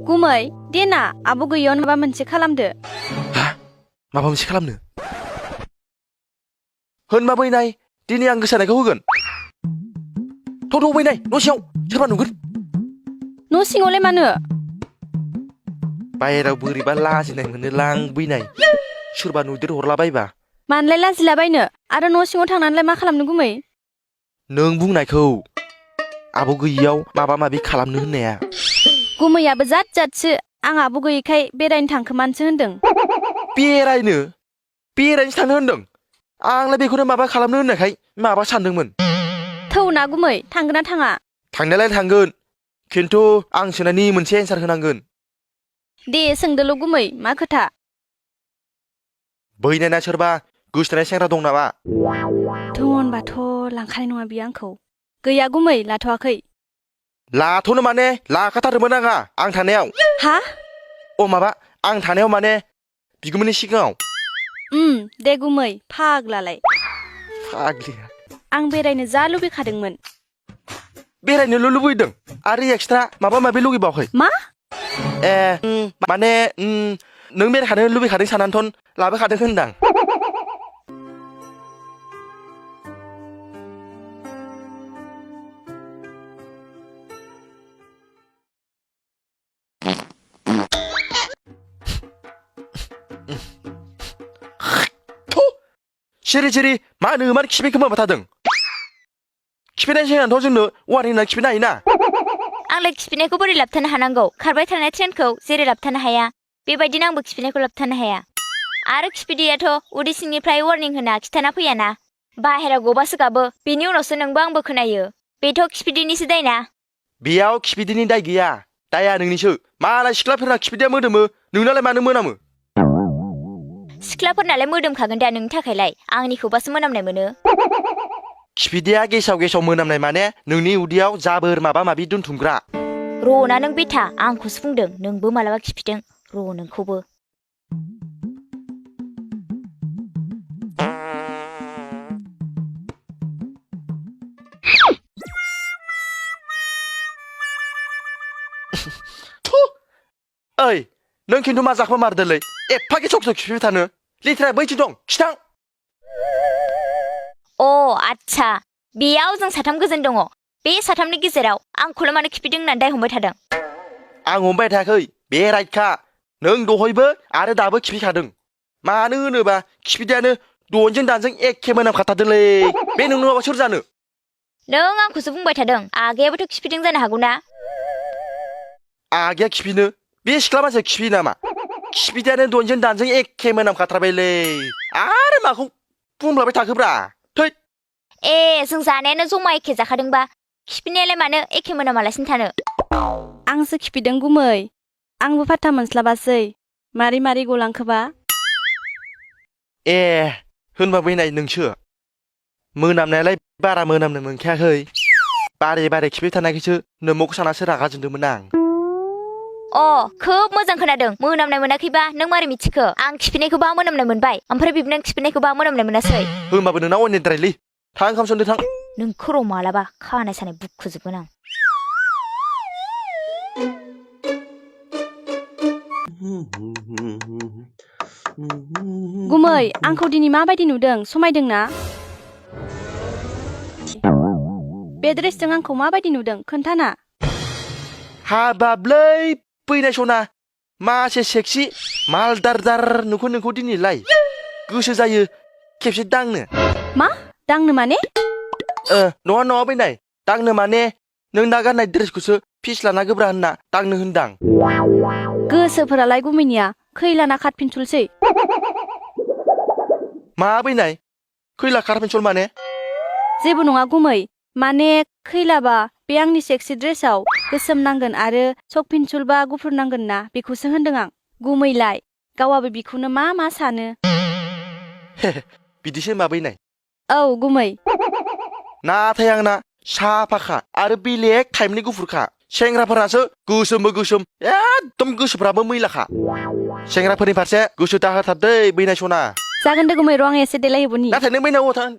गुमै देना आब' गैयियाव माबा मोनसे खालामदो। हा माबा मोनसे खालामनो होनबा बैनाय दिनै आं गोसानायखौ होगोन थ' बैनाय न' सिङाव सोरबा नुगोन न' सिङावलाय मानो? बाहेराव बोरैबा लाजिनाय मोनोलां बैनाय सोरबा नुदेर हरलाबायबा। मानलाय लाजिलाबायनो आरो न' सिङाव थांनानैलाय मा खालामनो गुमै? नों बुंनायखौ आब' गैयियाव माबा माबि खालामनो होननाया। गुमैयाबो जाद जादसो आं आब' गैयिखाय बेरायनो थांखोमानोसो होनदों। बेरायनोसो थांनो होनदों आंलाय बेखौनो माबा खालामनो होननायखाय माबा सानदोंमोन। थौना गुमै थांगोन ना थाङा? थांनायालाय थांगोन खिन्थु आं सोंनायनि मोनसे एन्सार होनांगोन। दे सोंदोल' गुमै मा खोथा? बैनायना सोरबा गोसोथोनाय सेंग्रा दं नामा? दङ होनबाथ' लांखानाय नङा बियो आंखौ। गैया गुमै लाथ'वाखै। लाथ'नो माने लाखाथारोमोन आं थानायाव। हा? अ माबा आं थानायाव माने बिगुमैनि सिगाङाव। दे गुमै फाग्लालाय। फाग्लिया आं बेरायनो जा लुबैखादोंमोन। बेरायनोल' लुबैदों आरो एक्सट्रा माबा माबि लुगैबावाखै? मा? माने नों बेरायखानो लुबैखादों साननानैथ' लाबोखादों होनदां। सिरि मानो मानो खिफैखो माबा थादों? खिफैनाय सिगांथ' जोंनो वार्निं होना खिफैनो हायोना? आंलाय खिफिनायखौ बोरै लाबथानो हानांगौ? खारबाय थानाय ट्रेनखौ जेरै लाबथानो हाया बेबायदिनो आंबो खिफिनायखौ लाबथानो हाया। आरो खिफिदैयाथ' उदै सिंनिफ्राय वार्निं होना खिथाना फैयाना बाहेराव गबासो गाबो बेनि उनावसो नोंबो आंबो खोनायो। बेथ' खिफिदैनिसो दायना। बेयाव खिफिदैनि दाय गैया दाया नोंनिसो। मालाय सिख्लाफोरना खिफिदैया मोदोमो नोंनालाय मानो मोनामो? सिख्लाफोरनालाय मोदोमखागोन दा नोंनि थाखायलाय आंनिखौबासो मोनामनाय मोनो। खिफिदैया गेसाव मोनामनाय माने नोंनि उदैयाव जाबोर माबा माबि दोनथुमग्रा। र'ना नों बेथा आंखौसो बुंदों नोंबो मालाबा खिफिदों र' नोंखौबो। ओइ नों खिन्थु मा जाखोमा मारदोलै एफा गेसाव खिफिबाय थानो? लेथ्राया बैथि दं खिथां। अ आच्छा बेयाव जों साथाम गोजोन दङ। बे साथामनि गेजेराव आंखौल' मानो खिफिदों होननानै दाय हमबाय थादों? आं हमबाय थायाखै बे राइटखा। नों दहयबो आरो दाबो खिफिखादों। मानो होनोबा खिफिदैयानो दनजों दानजों एखे मोनामखाथारदोंलै। बे नों नङाबा सोर जानो? नों आंखौसो बुंबाय थादों आगैयाबोथ' खिफिदों जानो हागौ ना? आगैया खिफिनो? बे सिख्ला मानसिया खिफियो नामा? खिफिदैयानो दनजों दानजों एखे मोनामखाथारबायलै आरो माखौ बुंलाबाय थाखोब्रा थै। ए जों जानायानो जमा एखे जाखादोंबा खिफिनायालाय मानो एखे मोनामालासिनो थानो? आंसो खिफिदों गुमै। आंबो फात्ता मोनस्लाबासै मारै गलांखोबा। ए होनबा बैनाय नोंसो? मोनामनायालाय बारा मोनामनो मोनखायाखै। बारे खिफिबाय थानायखायसो नोमोखौ सानासो रागा जोंदोंमोन आं। अ खोब मोजां खोनादों। मोनामनाय मोनाखैबा नों मारै मिथिखो? आं खिफिनायखौबा मोनामनाय मोनबाय ओमफ्राय बिबो नों खिफिनायखौबा मोनामनाय मोनासै। होनबाबो नोंना अयनायद्रायलै। थां ओंखाम संदो थां। नोंखौ र' मालाबा खानाय सानाय बुखुजोबगोन आं। गुमै आंखौ दिनै माबायदि नुदों समायदोंना? बे ड्रेसजों आंखौ माबायदि नुदों खोन्थाना? हाबाबलै बैनाय सना मासे सेक्सि मालदारदार नुखो नोंखौ दिनैलाय। गोसो जायो खेबसे दांनो। मा दांनो माने? नङा बैनाय दांनो माने नों दा गाननाय ड्रेसखौसो फिस्लाना गोब्रा होनना दांनो होनदां। गोसोफोरालाय गुमैनिया खैलाना खारफिनसुलसै। मा बैनाय खैला खारफिनसल माने? जेबो नङा गुमै माने खैलाबा बे आंनि सेक्सि ड्रेसाव गोसोम नांगोन आरो सक फिनसुलबा गुफुर नांगोन ना बेखौसो होनदों आं। गुमैलाय गावाबो बिखौनो मा सानो? बिदिसो होनबा बैनाय? औ गुमै। नाथाय आंना साफाखा आरो बेलेग टाइपनि गुफुरखा। सेंग्राफोरासो गोसोमबो गोसोम एकदम गोसोफ्राबो मैलाखा। सेंग्राफोरनि फारसे गोसो दाहोथार दै बैनाय सना। जागोन दे गुमै र' आं एसे देलायहोबोनि। नाथाय नों बैनाव थां।